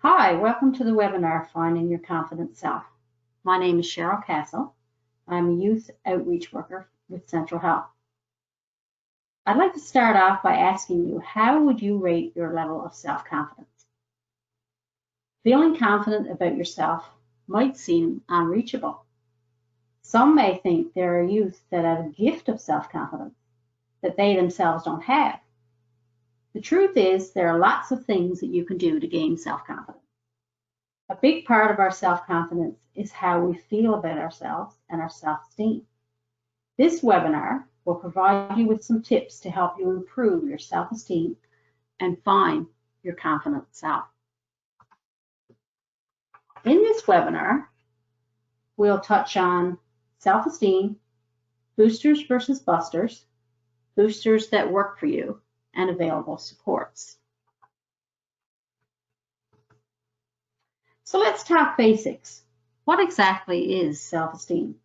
Hi, welcome to the webinar, Finding Your Confident Self. My name is Cheryl Castle. I'm a youth outreach worker with Central Health. I'd like to start off by asking you, how would you rate your level of self-confidence? Feeling confident about yourself might seem unreachable. Some may think there are youth that have a gift of self-confidence that they themselves don't have. The truth is, there are lots of things that you can do to gain self-confidence. A big part of our self-confidence is how we feel about ourselves and our self-esteem. This webinar will provide you with some tips to help you improve your self-esteem and find your confident self. In this webinar, we'll touch on self-esteem, boosters versus busters, boosters that work for you, and available supports. So let's talk basics. What exactly is self-esteem?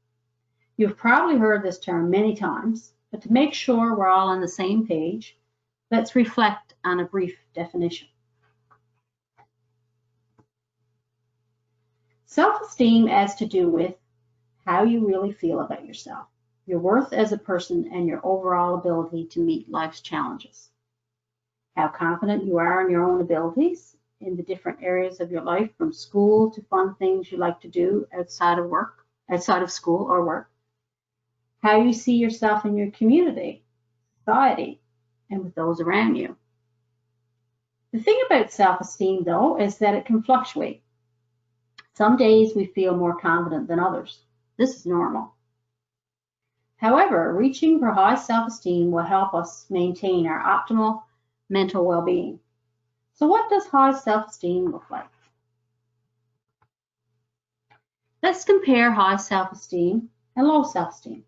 You've probably heard this term many times, but to make sure we're all on the same page, let's reflect on a brief definition. Self-esteem has to do with how you really feel about yourself, your worth as a person, and your overall ability to meet life's challenges. How confident you are in your own abilities in the different areas of your life, from school to fun things you like to do outside of school or work. How you see yourself in your community, society, and with those around you. The thing about self-esteem, though, is that it can fluctuate. Some days we feel more confident than others. This is normal. However, reaching for high self-esteem will help us maintain our optimal mental well-being. So what does high self-esteem look like? Let's compare high self-esteem and low self-esteem.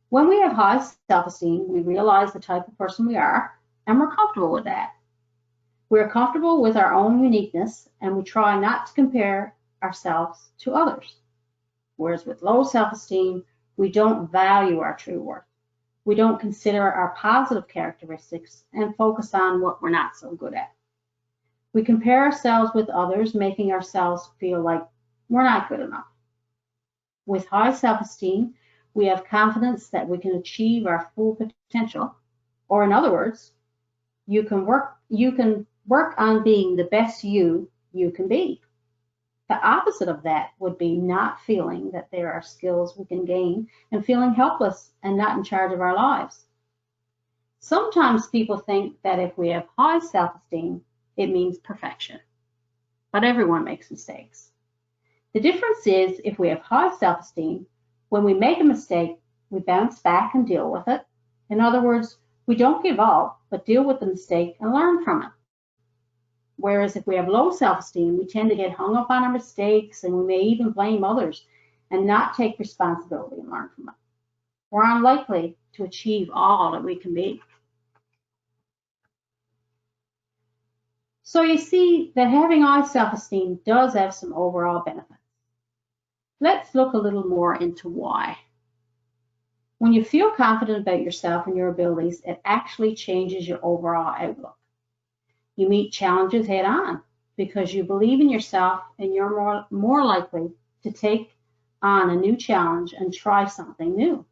When we have high self-esteem, we realize the type of person we are, and we're comfortable with that. We're comfortable with our own uniqueness, and we try not to compare ourselves to others. Whereas with low self-esteem, we don't value our true worth. We don't consider our positive characteristics and focus on what we're not so good at. We compare ourselves with others, making ourselves feel like we're not good enough. With high self-esteem, we have confidence that we can achieve our full potential, or in other words, you can work on being the best you can be. The opposite of that would be not feeling that there are skills we can gain and feeling helpless and not in charge of our lives. Sometimes people think that if we have high self-esteem, it means perfection. But everyone makes mistakes. The difference is, if we have high self-esteem, when we make a mistake, we bounce back and deal with it. In other words, we don't give up, but deal with the mistake and learn from it. Whereas if we have low self-esteem, we tend to get hung up on our mistakes, and we may even blame others and not take responsibility and learn from it. We're unlikely to achieve all that we can be. So you see that having high self-esteem does have some overall benefits. Let's look a little more into why. When you feel confident about yourself and your abilities, it actually changes your overall outlook. You meet challenges head on because you believe in yourself, and you're more likely to take on a new challenge and try something new.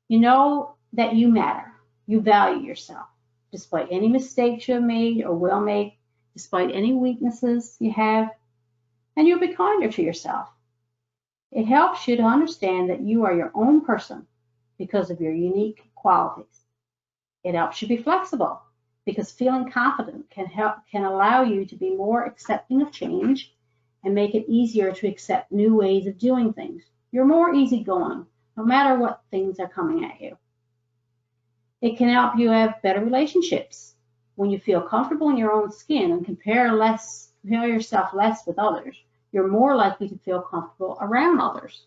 You know that you matter. You value yourself, despite any mistakes you have made or will make, despite any weaknesses you have, and you'll be kinder to yourself. It helps you to understand that you are your own person because of your unique qualities. It helps you be flexible, because feeling confident can allow you to be more accepting of change and make it easier to accept new ways of doing things. You're more easygoing, no matter what things are coming at you. It can help you have better relationships. When you feel comfortable in your own skin and compare yourself less with others, you're more likely to feel comfortable around others.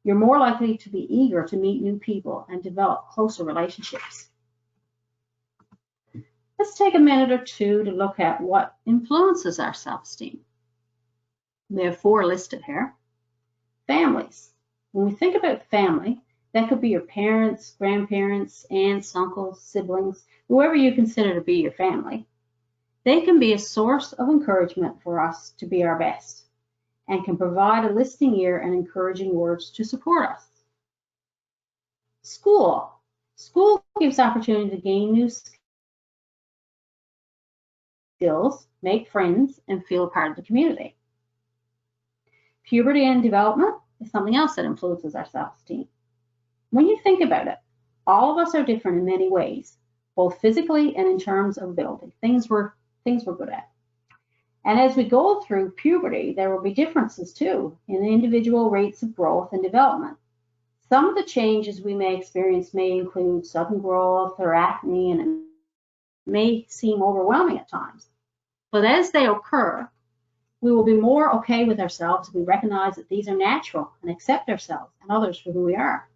You're more likely to be eager to meet new people and develop closer relationships. Let's take a minute or two to look at what influences our self-esteem. We have 4 listed here. Families. When we think about family, that could be your parents, grandparents, aunts, uncles, siblings, whoever you consider to be your family. They can be a source of encouragement for us to be our best and can provide a listening ear and encouraging words to support us. School. School gives opportunity to gain new skills, make friends, and feel a part of the community. Puberty and development is something else that influences our self-esteem. When you think about it, all of us are different in many ways, both physically and in terms of ability, things we're good at. And as we go through puberty, there will be differences too in individual rates of growth and development. Some of the changes we may experience may include sudden growth or acne, and it may seem overwhelming at times. But as they occur, we will be more okay with ourselves if we recognize that these are natural and accept ourselves and others for who we are.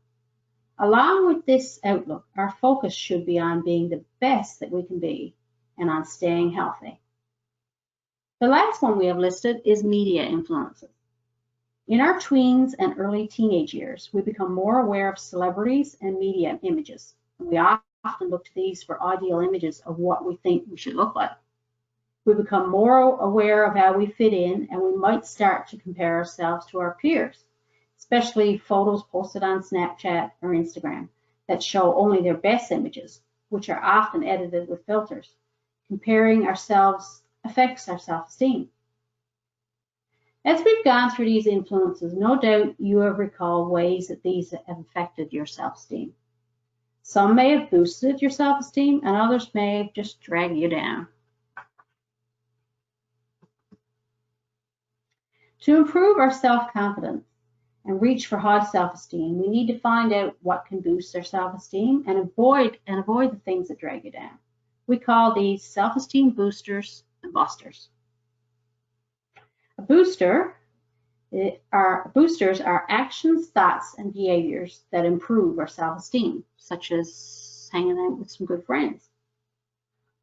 Along with this outlook, our focus should be on being the best that we can be and on staying healthy. The last one we have listed is media influences. In our tweens and early teenage years, we become more aware of celebrities and media images. We often look to these for ideal images of what we think we should look like. We become more aware of how we fit in, and we might start to compare ourselves to our peers, especially photos posted on Snapchat or Instagram that show only their best images, which are often edited with filters. Comparing ourselves affects our self-esteem. As we've gone through these influences, no doubt you have recalled ways that these have affected your self-esteem. Some may have boosted your self-esteem, and others may have just dragged you down. To improve our self-confidence and reach for high self-esteem, we need to find out what can boost our self-esteem and avoid the things that drag you down. We call these self-esteem boosters and busters. Boosters are actions, thoughts, and behaviors that improve our self-esteem, such as hanging out with some good friends.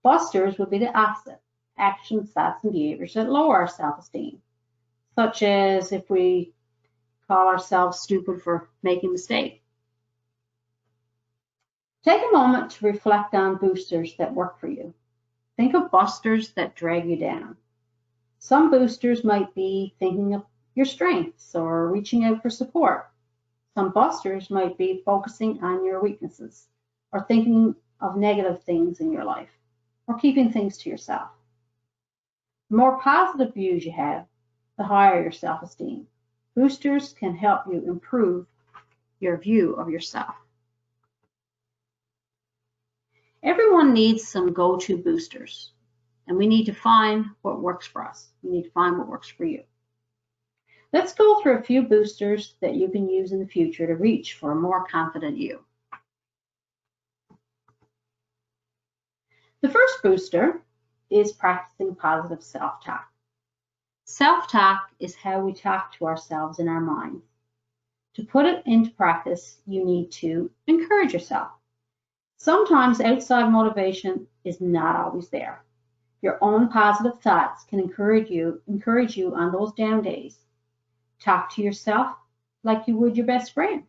Busters would be the opposite, actions, thoughts, and behaviors that lower our self-esteem, such as if we call ourselves stupid for making a mistake. Take a moment to reflect on boosters that work for you. Think of busters that drag you down. Some boosters might be thinking of your strengths or reaching out for support. Some busters might be focusing on your weaknesses or thinking of negative things in your life or keeping things to yourself. The more positive views you have, the higher your self-esteem. Boosters can help you improve your view of yourself. Everyone needs some go-to boosters, and we need to find what works for us. We need to find what works for you. Let's go through a few boosters that you can use in the future to reach for a more confident you. The first booster is practicing positive self-talk. Self-talk is how we talk to ourselves in our minds. To put it into practice, you need to encourage yourself. Sometimes outside motivation is not always there. Your own positive thoughts can encourage you on those down days. Talk to yourself like you would your best friend.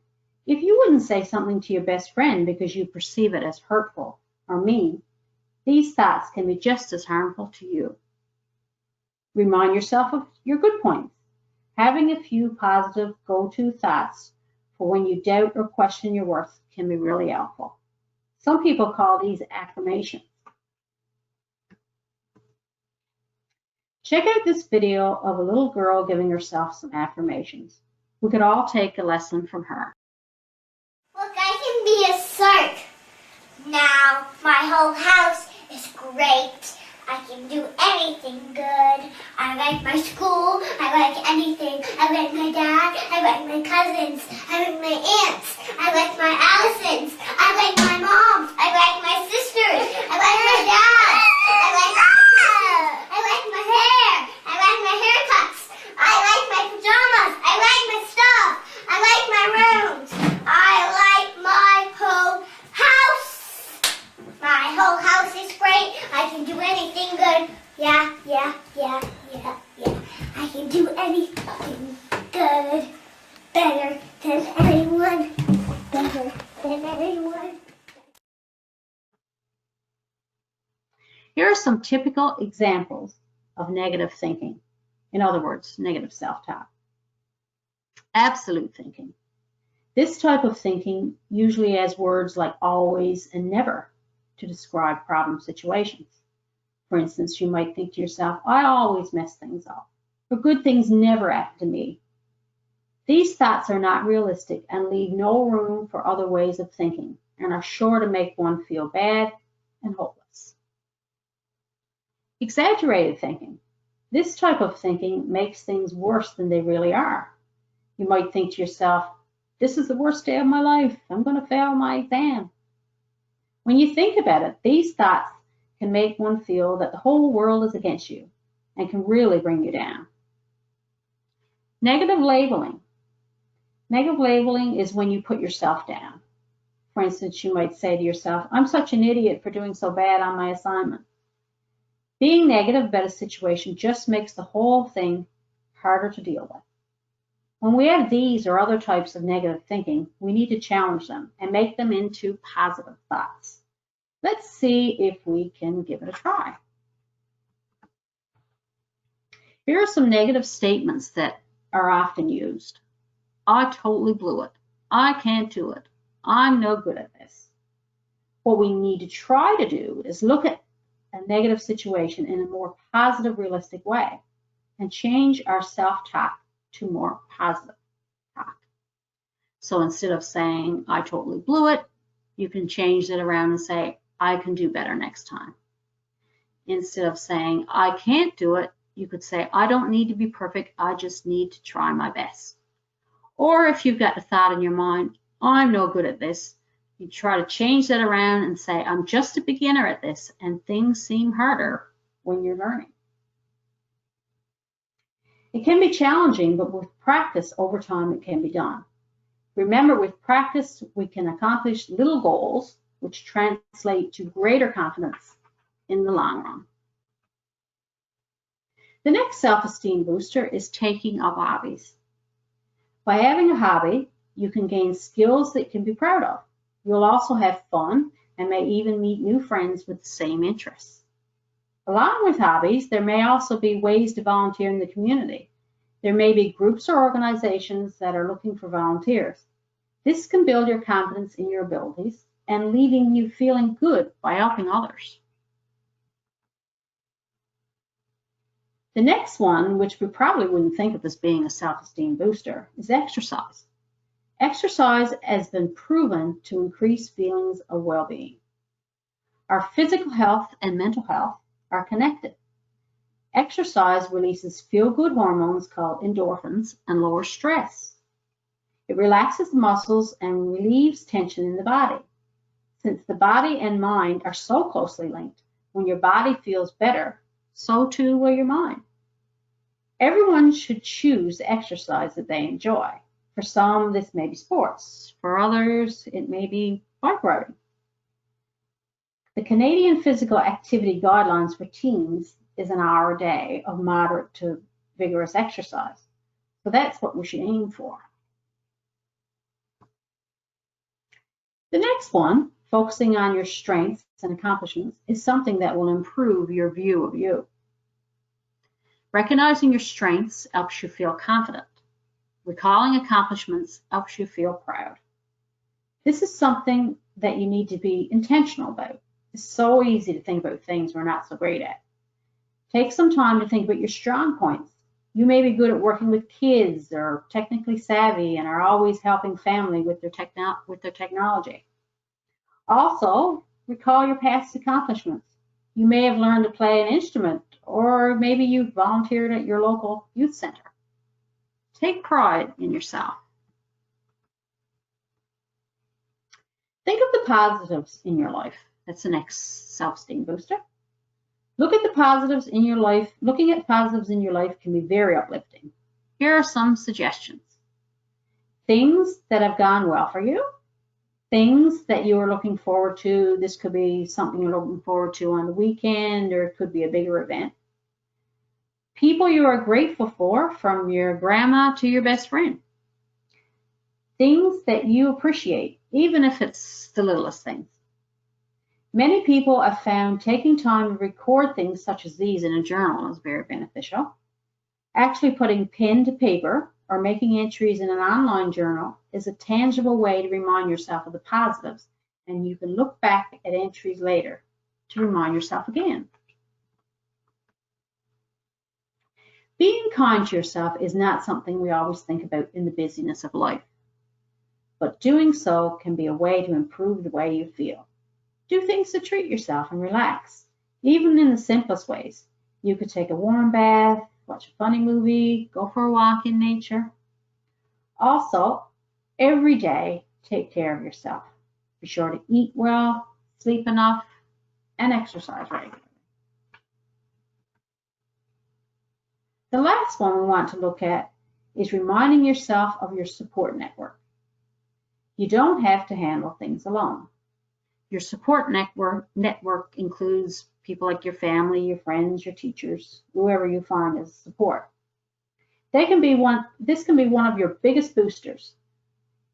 If you wouldn't say something to your best friend because you perceive it as hurtful or mean, these thoughts can be just as harmful to you. Remind yourself of your good points. Having a few positive go-to thoughts for when you doubt or question your worth can be really helpful. Some people call these affirmations. Check out this video of a little girl giving herself some affirmations. We could all take a lesson from her. Look, I can be a shark. Now my whole house is great. I can do anything good. I like my school. I like anything. I like my dad. I like my cousins. I like my aunts. I like my Allisons. I like my moms. I like my sisters. I like my dad. I like my hair. I like my haircuts. I like my pajamas. I like my stuff. I like my rooms. I like my whole house. My whole house is great. I can do anything good. Yeah. I can do anything good. Better than anyone. Better than anyone. some typical examples of negative thinking. In other words, negative self-talk. Absolute thinking. This type of thinking usually has words like always and never to describe problem situations. For instance, you might think to yourself, I always mess things up, or good things never happen to me. These thoughts are not realistic and leave no room for other ways of thinking and are sure to make one feel bad and hopeless. Exaggerated thinking. This type of thinking makes things worse than they really are. You might think to yourself, this is the worst day of my life. I'm going to fail my exam. When you think about it, these thoughts can make one feel that the whole world is against you and can really bring you down. Negative labeling. Negative labeling is when you put yourself down. For instance, you might say to yourself, I'm such an idiot for doing so bad on my assignment. Being negative about a situation just makes the whole thing harder to deal with. When we have these or other types of negative thinking, we need to challenge them and make them into positive thoughts. Let's see if we can give it a try. Here are some negative statements that are often used. I totally blew it. I can't do it. I'm no good at this. What we need to try to do is look at a negative situation in a more positive, realistic way and change our self-talk to more positive talk. So instead of saying, I totally blew it, you can change it around and say, I can do better next time. Instead of saying, I can't do it, you could say, I don't need to be perfect, I just need to try my best. Or if you've got a thought in your mind, I'm no good at this, you try to change that around and say, I'm just a beginner at this, and things seem harder when you're learning. It can be challenging, but with practice over time, it can be done. Remember, with practice, we can accomplish little goals, which translate to greater confidence in the long run. The next self-esteem booster is taking up hobbies. By having a hobby, you can gain skills that you can be proud of. You'll also have fun and may even meet new friends with the same interests. Along with hobbies, there may also be ways to volunteer in the community. There may be groups or organizations that are looking for volunteers. This can build your confidence in your abilities and leaving you feeling good by helping others. The next one, which we probably wouldn't think of as being a self-esteem booster, is exercise. Exercise has been proven to increase feelings of well-being. Our physical health and mental health are connected. Exercise releases feel-good hormones called endorphins and lowers stress. It relaxes the muscles and relieves tension in the body. Since the body and mind are so closely linked, when your body feels better, so too will your mind. Everyone should choose exercise that they enjoy. For some, this may be sports. For others, it may be bike riding. The Canadian Physical Activity Guidelines for teens is an hour a day of moderate to vigorous exercise. So that's what we should aim for. The next one, focusing on your strengths and accomplishments, is something that will improve your view of you. Recognizing your strengths helps you feel confident. Recalling accomplishments helps you feel proud. This is something that you need to be intentional about. It's so easy to think about things we're not so great at. Take some time to think about your strong points. You may be good at working with kids or technically savvy and are always helping family with their technology. Also, recall your past accomplishments. You may have learned to play an instrument, or maybe you volunteered at your local youth center. Take pride in yourself. Think of the positives in your life. That's the next self-esteem booster. Look at the positives in your life. Looking at positives in your life can be very uplifting. Here are some suggestions. Things that have gone well for you. Things that you are looking forward to. This could be something you're looking forward to on the weekend, or it could be a bigger event. People you are grateful for, from your grandma to your best friend. Things that you appreciate, even if it's the littlest things. Many people have found taking time to record things such as these in a journal is very beneficial. Actually putting pen to paper or making entries in an online journal is a tangible way to remind yourself of the positives, and you can look back at entries later to remind yourself again. Being kind to yourself is not something we always think about in the busyness of life, but doing so can be a way to improve the way you feel. Do things to treat yourself and relax, even in the simplest ways. You could take a warm bath, watch a funny movie, go for a walk in nature. Also, every day, take care of yourself. Be sure to eat well, sleep enough, and exercise regularly. The last one we want to look at is reminding yourself of your support network. You don't have to handle things alone. Your support network includes people like your family, your friends, your teachers, whoever you find as support. This can be one of your biggest boosters.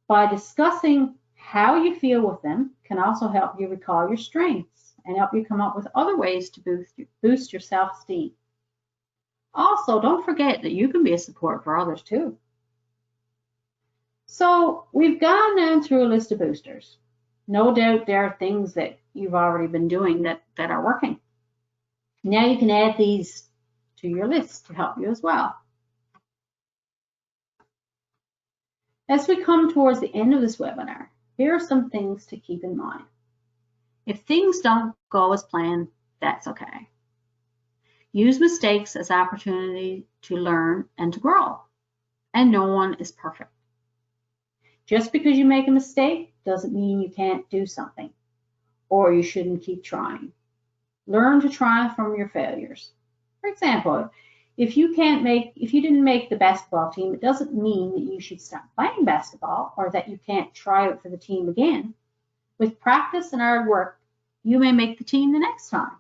By discussing how you feel with them can also help you recall your strengths and help you come up with other ways to boost your self-esteem. Also, don't forget that you can be a support for others too. So we've gone down through a list of boosters. No doubt there are things that you've already been doing that are working. Now you can add these to your list to help you as well. As we come towards the end of this webinar, here are some things to keep in mind. If things don't go as planned, that's okay. Use mistakes as opportunity to learn and to grow. And no one is perfect. Just because you make a mistake doesn't mean you can't do something or you shouldn't keep trying. Learn to try from your failures. For example, if you didn't make the basketball team, it doesn't mean that you should stop playing basketball or that you can't try out for the team again. With practice and hard work, you may make the team the next time.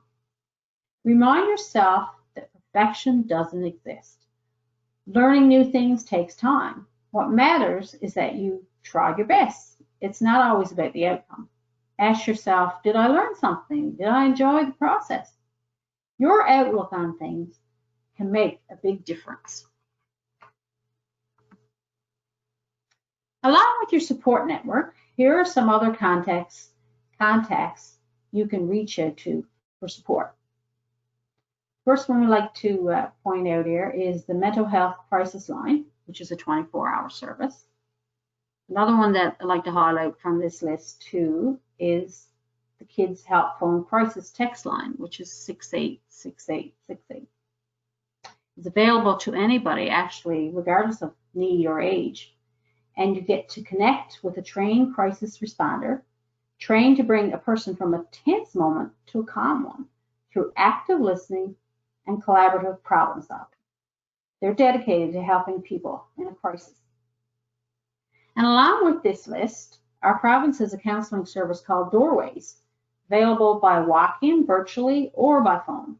Remind yourself that perfection doesn't exist. Learning new things takes time. What matters is that you try your best. It's not always about the outcome. Ask yourself, did I learn something? Did I enjoy the process? Your outlook on things can make a big difference. Along with your support network, here are some other contacts you can reach out to for support. First one we'd like to point out here is the Mental Health Crisis Line, which is a 24-hour service. Another one that I'd like to highlight from this list too is the Kids Help Phone Crisis Text Line, which is 686868. It's available to anybody, actually, regardless of need or age. And you get to connect with a trained crisis responder, trained to bring a person from a tense moment to a calm one through active listening and collaborative problem solving. They're dedicated to helping people in a crisis. And along with this list, our province has a counseling service called Doorways, available by walk-in, virtually, or by phone.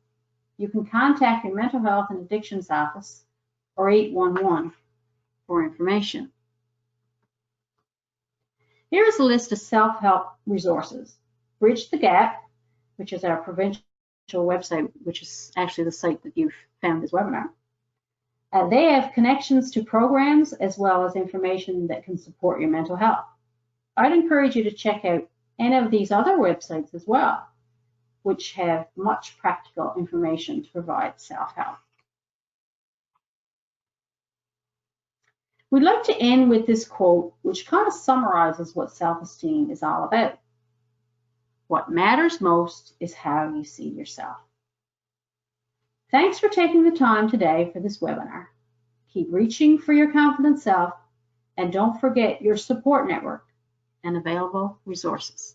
You can contact your mental health and addictions office or 811 for information. Here's a list of self-help resources. Bridge the Gap, which is our provincial website, which is actually the site that you've found this webinar. They have connections to programs as well as information that can support your mental health. I'd encourage you to check out any of these other websites as well, which have much practical information to provide self-help. We'd like to end with this quote, which kind of summarizes what self-esteem is all about. What matters most is how you see yourself. Thanks for taking the time today for this webinar. Keep reaching for your confident self, and don't forget your support network and available resources.